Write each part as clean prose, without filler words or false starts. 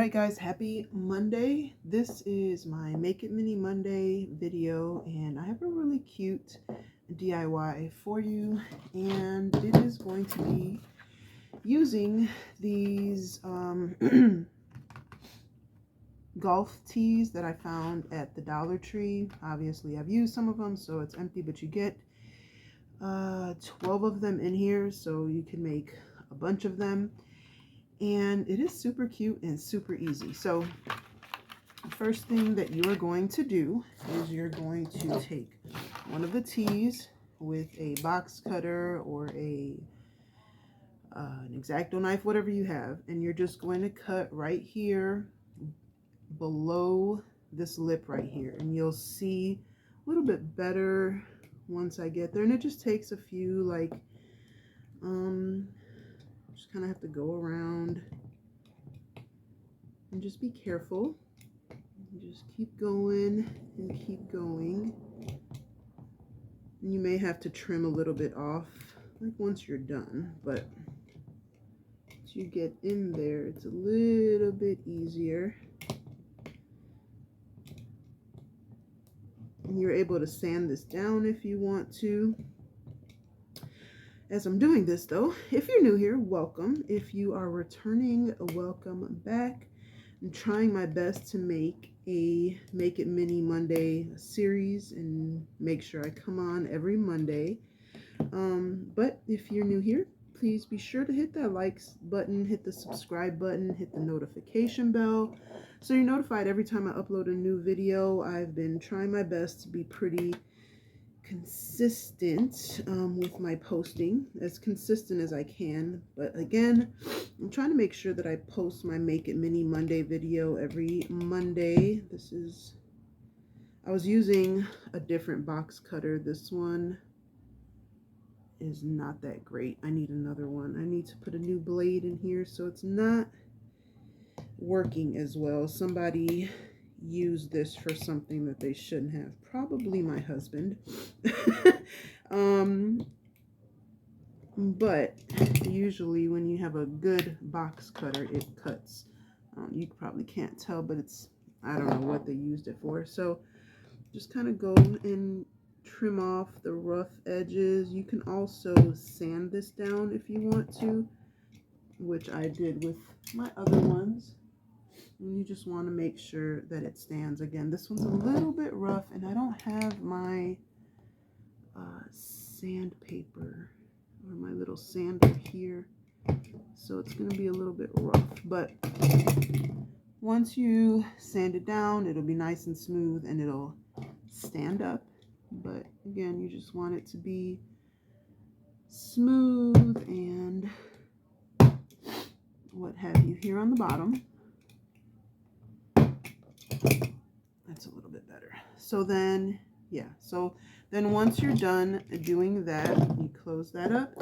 Alright guys, happy Monday. This is my Make It Mini Monday video and I have a really cute DIY for you, and it is going to be using these golf tees that I found at the Dollar Tree. Obviously I've used some of them, so it's empty, but you get 12 of them in here, so you can make a bunch of them. And it is super cute and super easy. So first thing that you're going to do is you're going to take one of the tees with a box cutter or an X-Acto knife, whatever you have, and you're just going to cut right here below this lip right here, and you'll see a little bit better once I get there. And it just takes a few, like just kind of have to go around and just be careful. Just keep going and keep going. And you may have to trim a little bit off, like once you're done, but once you get in there, it's a little bit easier. And you're able to sand this down if you want to. As I'm doing this though, if you're new here, welcome. If you are returning, welcome back. I'm trying my best to make a Make It Mini Monday series and make sure I come on every Monday. But if you're new here, please be sure to hit that like button, hit the subscribe button, hit the notification bell so you're notified every time I upload a new video. I've been trying my best to be pretty consistent with my posting, as consistent as I can, but again, I'm trying to make sure that I post my Make It Mini Monday video every Monday. I was using a different box cutter. This one is not that great. I need another one. I need to put a new blade in here, so it's not working as well. Somebody use this for something that they shouldn't have, probably my husband. But usually when you have a good box cutter, it cuts. You probably can't tell, but I don't know what they used it for. So just kind of go and trim off the rough edges. You can also sand this down if you want to, which I did with my other ones. And you just want to make sure that it stands. Again, this one's a little bit rough, and I don't have my sandpaper or my little sander here, so it's going to be a little bit rough. But once you sand it down, it'll be nice and smooth and it'll stand up. But again, you just want it to be smooth and what have you here on the bottom. That's a little bit better. So then, yeah, so then once you're done doing that, you close that up,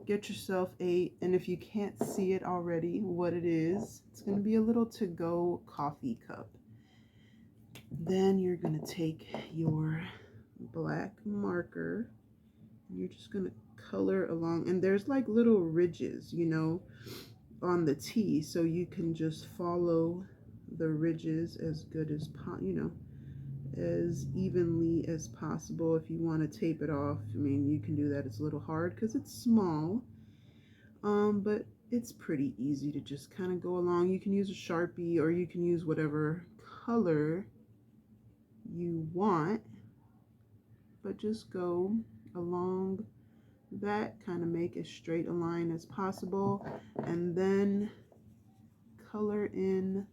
get yourself and if you can't see it already what it is, it's going to be a little to-go coffee cup. Then you're going to take your black marker and you're just going to color along, and there's like little ridges, you know, on the tea, so you can just follow the ridges as good as as evenly as possible. If you want to tape it off, I mean, you can do that. It's a little hard because it's small, but it's pretty easy to just kind of go along. You can use a Sharpie or you can use whatever color you want, but just go along that, kind of make as straight a line as possible, and then color in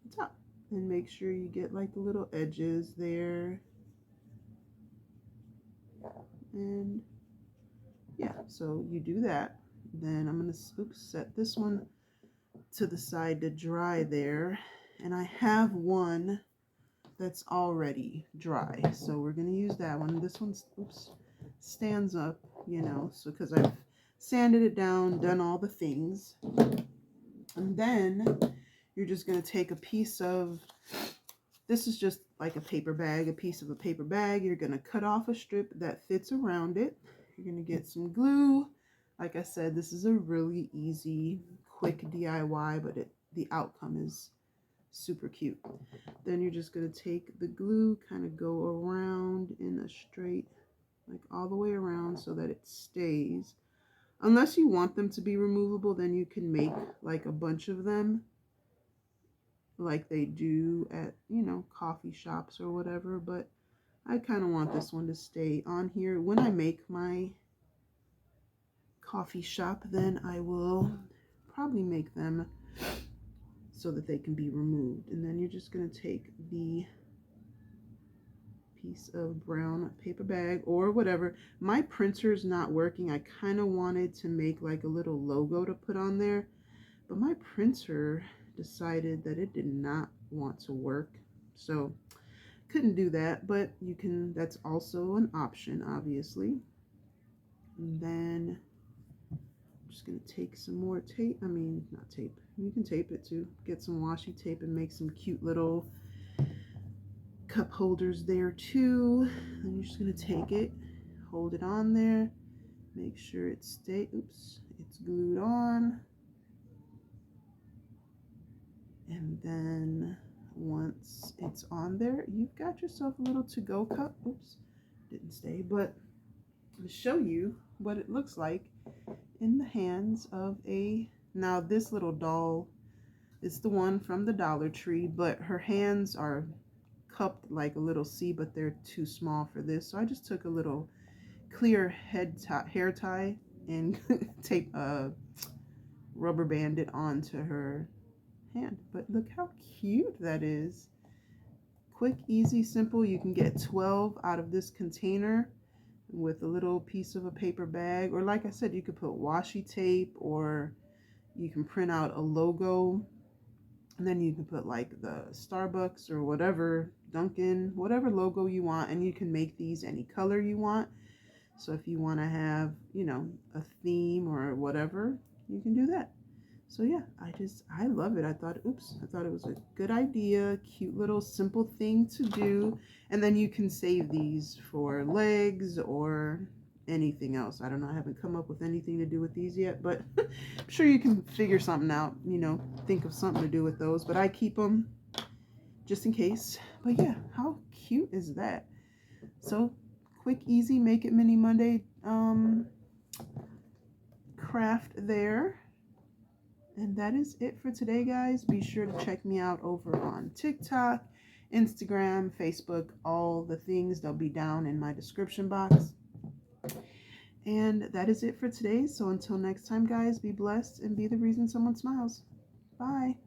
the top and make sure you get like the little edges there. And yeah, so you do that. Then I'm gonna set this one to the side to dry there, and I have one that's already dry, so we're gonna use that one. This one's stands up, you know, so because I've sanded it down, done all the things. And then you're just going to take a piece of, this is just like a paper bag, a piece of a paper bag. You're going to cut off a strip that fits around it. You're going to get some glue. Like I said, this is a really easy, quick DIY, but the outcome is super cute. Then you're just going to take the glue, kind of go around in a straight, like all the way around so that it stays. Unless you want them to be removable, then you can make like a bunch of them like they do at, you know, coffee shops or whatever. But I kind of want this one to stay on here. When I make my coffee shop, then I will probably make them so that they can be removed. And then you're just going to take the piece of brown paper bag or whatever. My printer's not working. I kind of wanted to make like a little logo to put on there, but my printer decided that it did not want to work, so couldn't do that. But you can, that's also an option, obviously. And then I'm just gonna take some more tape. I mean, not tape, you can tape it too. Get some washi tape and make some cute little cup holders there too. And you're just gonna take it, hold it on there, make sure it stays, oops, it's glued on. And then once it's on there, you've got yourself a little to-go cup. Oops, didn't stay, but to show you what it looks like in the hands of a, now this little doll is the one from the Dollar Tree, but her hands are cupped like a little C, but they're too small for this. So I just took a little clear hair tie and tape rubber band it onto her hand. But look how cute that is. Quick, easy, simple. You can get 12 out of this container with a little piece of a paper bag, or like I said, you could put washi tape, or you can print out a logo, and then you can put like the Starbucks or whatever, Dunkin', whatever logo you want, and you can make these any color you want. So if you want to have, you know, a theme or whatever, you can do that. So yeah, I love it. I thought it was a good idea, cute little simple thing to do. And then you can save these for legs or anything else. I don't know, I haven't come up with anything to do with these yet, but I'm sure you can figure something out, you know, think of something to do with those. But I keep them just in case. But yeah, how cute is that? So quick, easy, make it mini Monday craft there. And that is it for today, guys. Be sure to check me out over on TikTok, Instagram, Facebook, all the things. They'll be down in my description box. And that is it for today. So until next time, guys, be blessed and be the reason someone smiles. Bye.